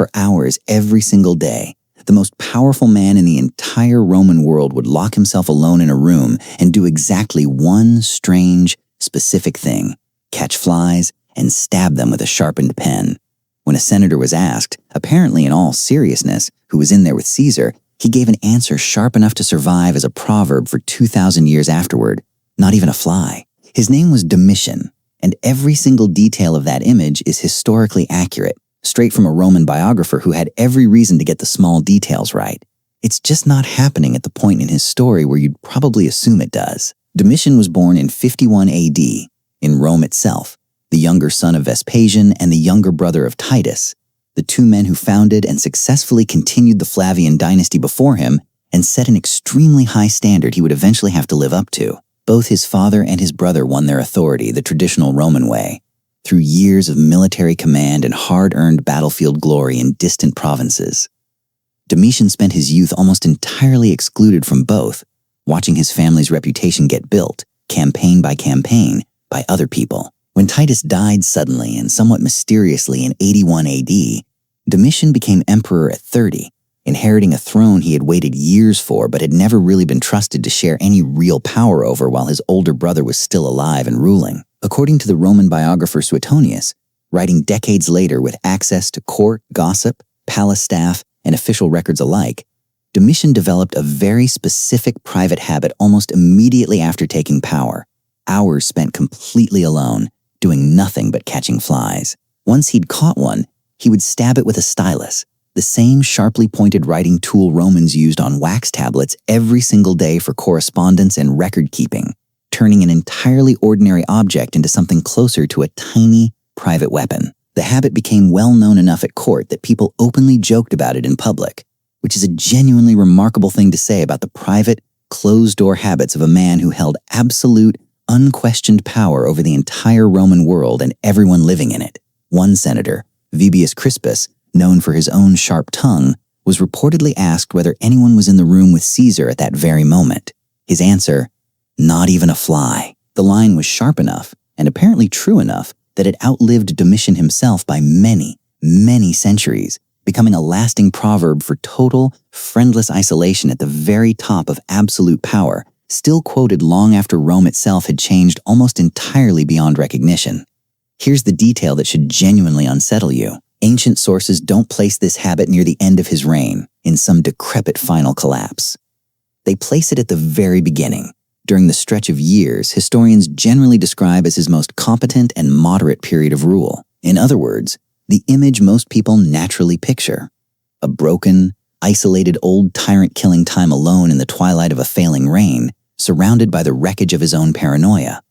For hours every single day, the most powerful man in the entire Roman world would lock himself alone in a room and do exactly one strange, specific thing: catch flies and stab them with a sharpened pen. When a senator was asked, apparently in all seriousness, who was in there with Caesar, he gave an answer sharp enough to survive as a proverb for 2,000 years afterward. Not even a fly. His name was Domitian, and every single detail of that image is historically accurate, straight from a Roman biographer who had every reason to get the small details right. It's just not happening at the point in his story where you'd probably assume it does. Domitian was born in 51 AD, in Rome itself, the younger son of Vespasian and the younger brother of Titus, the two men who founded and successfully continued the Flavian dynasty before him and set an extremely high standard he would eventually have to live up to. Both his father and his brother won their authority the traditional Roman way, through years of military command and hard-earned battlefield glory in distant provinces. Domitian spent his youth almost entirely excluded from both, watching his family's reputation get built, campaign by campaign, by other people. When Titus died suddenly and somewhat mysteriously in 81 AD, Domitian became emperor at 30, inheriting a throne he had waited years for but had never really been trusted to share any real power over while his older brother was still alive and ruling. According to the Roman biographer Suetonius, writing decades later with access to court, gossip, palace staff, and official records alike, Domitian developed a very specific private habit almost immediately after taking power: hours spent completely alone, doing nothing but catching flies. Once he'd caught one, he would stab it with a stylus, the same sharply pointed writing tool Romans used on wax tablets every single day for correspondence and record-keeping, turning an entirely ordinary object into something closer to a tiny, private weapon. The habit became well known enough at court that people openly joked about it in public, which is a genuinely remarkable thing to say about the private, closed-door habits of a man who held absolute, unquestioned power over the entire Roman world and everyone living in it. One senator, Vespasian Crispus, known for his own sharp tongue, was reportedly asked whether anyone was in the room with Caesar at that very moment. His answer: not even a fly. The line was sharp enough, and apparently true enough, that it outlived Domitian himself by many, many centuries, becoming a lasting proverb for total, friendless isolation at the very top of absolute power, still quoted long after Rome itself had changed almost entirely beyond recognition. Here's the detail that should genuinely unsettle you. Ancient sources don't place this habit near the end of his reign, in some decrepit final collapse. They place it at the very beginning, during the stretch of years historians generally describe as his most competent and moderate period of rule. In other words, the image most people naturally picture: a broken, isolated old tyrant killing time alone in the twilight of a failing reign, surrounded by the wreckage of his own paranoia,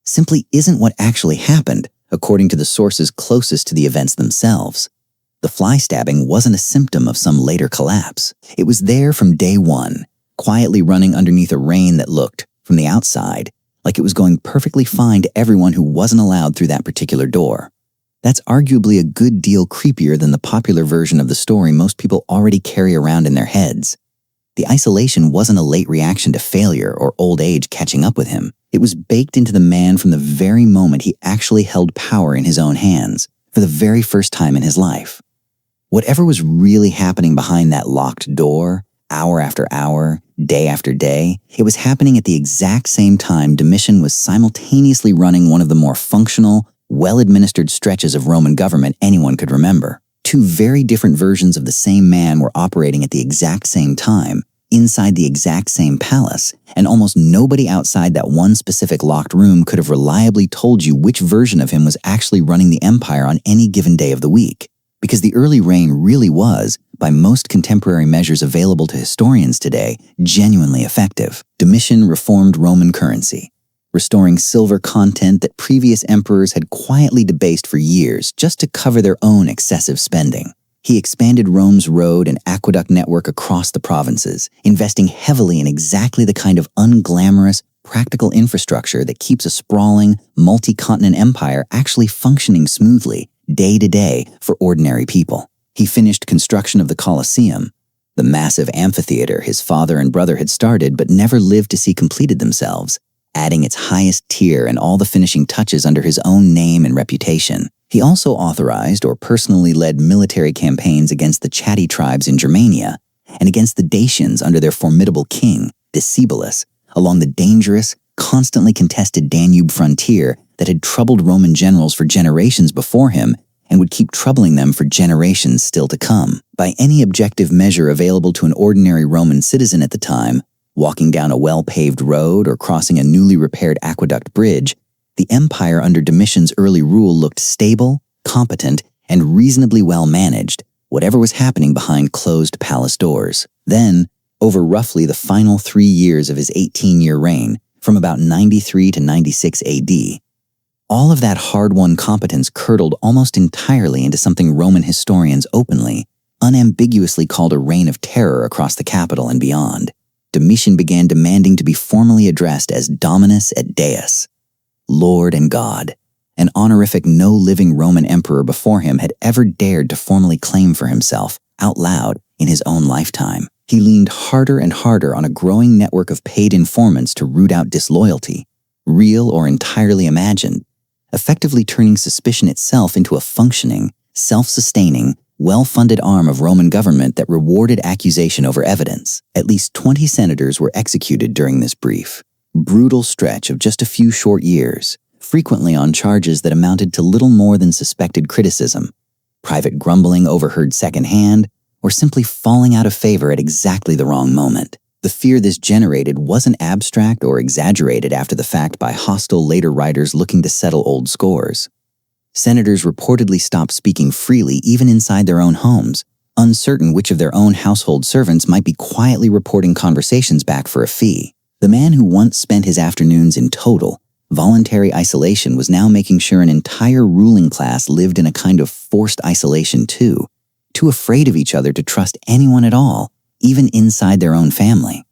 simply isn't what actually happened, according to the sources closest to the events themselves. The fly stabbing wasn't a symptom of some later collapse. It was there from day one, quietly running underneath a reign that looked, from the outside, like it was going perfectly fine to everyone who wasn't allowed through that particular door. That's arguably a good deal creepier than the popular version of the story most people already carry around in their heads. The isolation wasn't a late reaction to failure or old age catching up with him. It was baked into the man from the very moment he actually held power in his own hands, for the very first time in his life. Whatever was really happening behind that locked door, hour after hour, day after day, it was happening at the exact same time Domitian was simultaneously running one of the more functional, well-administered stretches of Roman government anyone could remember. Two very different versions of the same man were operating at the exact same time, inside the exact same palace, and almost nobody outside that one specific locked room could have reliably told you which version of him was actually running the empire on any given day of the week. Because the early reign really was, by most contemporary measures available to historians today, genuinely effective. Domitian reformed Roman currency, restoring silver content that previous emperors had quietly debased for years just to cover their own excessive spending. He expanded Rome's road and aqueduct network across the provinces, investing heavily in exactly the kind of unglamorous, practical infrastructure that keeps a sprawling, multi-continent empire actually functioning smoothly, day to day, for ordinary people. He finished construction of the Colosseum, the massive amphitheater his father and brother had started but never lived to see completed themselves, adding its highest tier and all the finishing touches under his own name and reputation. He also authorized or personally led military campaigns against the chatty tribes in Germania and against the Dacians under their formidable king, Decebalus, along the dangerous, constantly contested Danube frontier that had troubled Roman generals for generations before him and would keep troubling them for generations still to come. By any objective measure available to an ordinary Roman citizen at the time, walking down a well-paved road or crossing a newly repaired aqueduct bridge, the empire under Domitian's early rule looked stable, competent, and reasonably well managed, whatever was happening behind closed palace doors. Then, over roughly the final 3 years of his 18-year reign, from about 93 to 96 AD, all of that hard-won competence curdled almost entirely into something Roman historians openly, unambiguously called a reign of terror across the capital and beyond. Domitian began demanding to be formally addressed as Dominus et Deus, Lord and God, an honorific no living Roman emperor before him had ever dared to formally claim for himself, out loud, in his own lifetime. He leaned harder and harder on a growing network of paid informants to root out disloyalty, real or entirely imagined, effectively turning suspicion itself into a functioning, self-sustaining, well-funded arm of Roman government that rewarded accusation over evidence. At least 20 senators were executed during this brief, brutal stretch of just a few short years, frequently on charges that amounted to little more than suspected criticism, private grumbling overheard secondhand, or simply falling out of favor at exactly the wrong moment. The fear this generated wasn't abstract or exaggerated after the fact by hostile later writers looking to settle old scores. Senators reportedly stopped speaking freely even inside their own homes, uncertain which of their own household servants might be quietly reporting conversations back for a fee. The man who once spent his afternoons in total, voluntary isolation was now making sure an entire ruling class lived in a kind of forced isolation too afraid of each other to trust anyone at all, even inside their own family.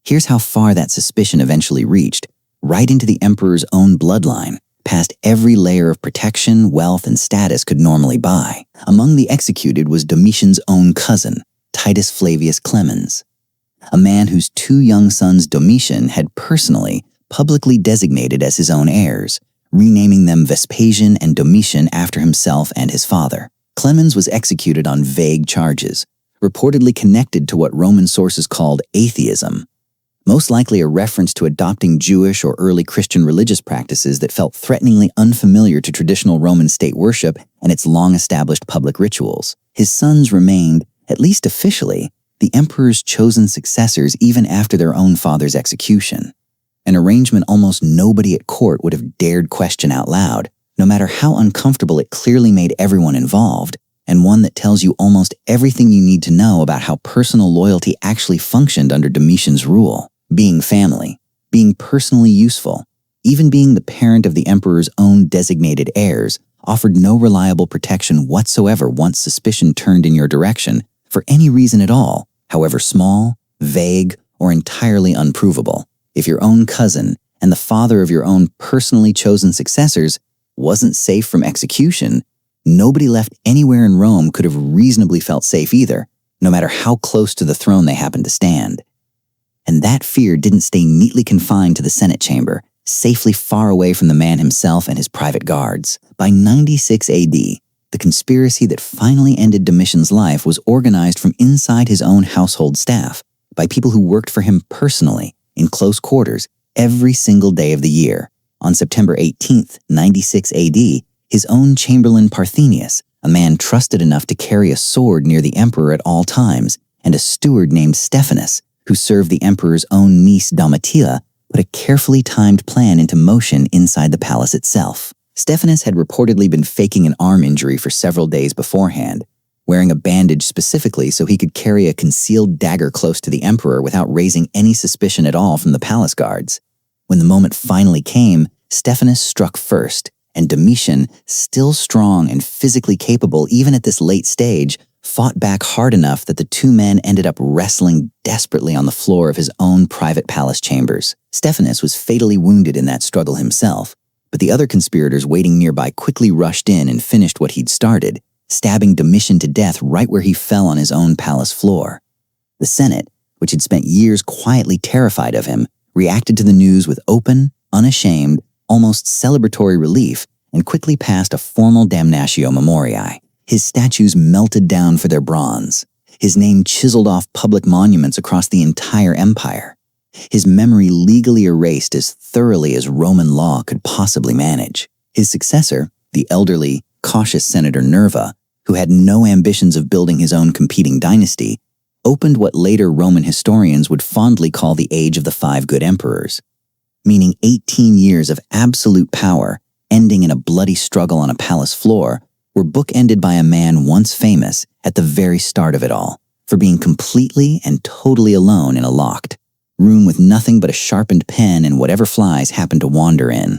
Here's how far that suspicion eventually reached, right into the emperor's own bloodline, past every layer of protection, wealth, and status could normally buy. Among the executed was Domitian's own cousin, Titus Flavius Clemens, a man whose 2 young sons Domitian had personally, publicly designated as his own heirs, renaming them Vespasian and Domitian after himself and his father. Clemens was executed on vague charges, reportedly connected to what Roman sources called atheism, most likely a reference to adopting Jewish or early Christian religious practices that felt threateningly unfamiliar to traditional Roman state worship and its long-established public rituals. His sons remained, at least officially, the emperor's chosen successors even after their own father's execution, an arrangement almost nobody at court would have dared question out loud, no matter how uncomfortable it clearly made everyone involved, and one that tells you almost everything you need to know about how personal loyalty actually functioned under Domitian's rule. Being family, being personally useful, even being the parent of the emperor's own designated heirs, offered no reliable protection whatsoever once suspicion turned in your direction, for any reason at all, however small, vague, or entirely unprovable. If your own cousin, and the father of your own personally chosen successors, wasn't safe from execution, nobody left anywhere in Rome could have reasonably felt safe either, no matter how close to the throne they happened to stand. And that fear didn't stay neatly confined to the Senate chamber, safely far away from the man himself and his private guards. By 96 AD, the conspiracy that finally ended Domitian's life was organized from inside his own household staff, by people who worked for him personally, in close quarters, every single day of the year. On September 18th, 96 AD, his own Chamberlain Parthenius, a man trusted enough to carry a sword near the emperor at all times, and a steward named Stephanus, who served the emperor's own niece Domitia, put a carefully timed plan into motion inside the palace itself. Stephanus had reportedly been faking an arm injury for several days beforehand, wearing a bandage specifically so he could carry a concealed dagger close to the emperor without raising any suspicion at all from the palace guards. When the moment finally came, Stephanus struck first, and Domitian, still strong and physically capable even at this late stage, fought back hard enough that the 2 men ended up wrestling desperately on the floor of his own private palace chambers. Stephanus was fatally wounded in that struggle himself, but the other conspirators waiting nearby quickly rushed in and finished what he'd started, stabbing Domitian to death right where he fell on his own palace floor. The Senate, which had spent years quietly terrified of him, reacted to the news with open, unashamed, almost celebratory relief and quickly passed a formal damnatio memoriae. His statues melted down for their bronze. His name chiseled off public monuments across the entire empire. His memory legally erased as thoroughly as Roman law could possibly manage. His successor, the elderly, cautious Senator Nerva, who had no ambitions of building his own competing dynasty, opened what later Roman historians would fondly call the Age of the Five Good Emperors, meaning 18 years of absolute power, ending in a bloody struggle on a palace floor, were bookended by a man once famous at the very start of it all, for being completely and totally alone in a locked room with nothing but a sharpened pen and whatever flies happened to wander in.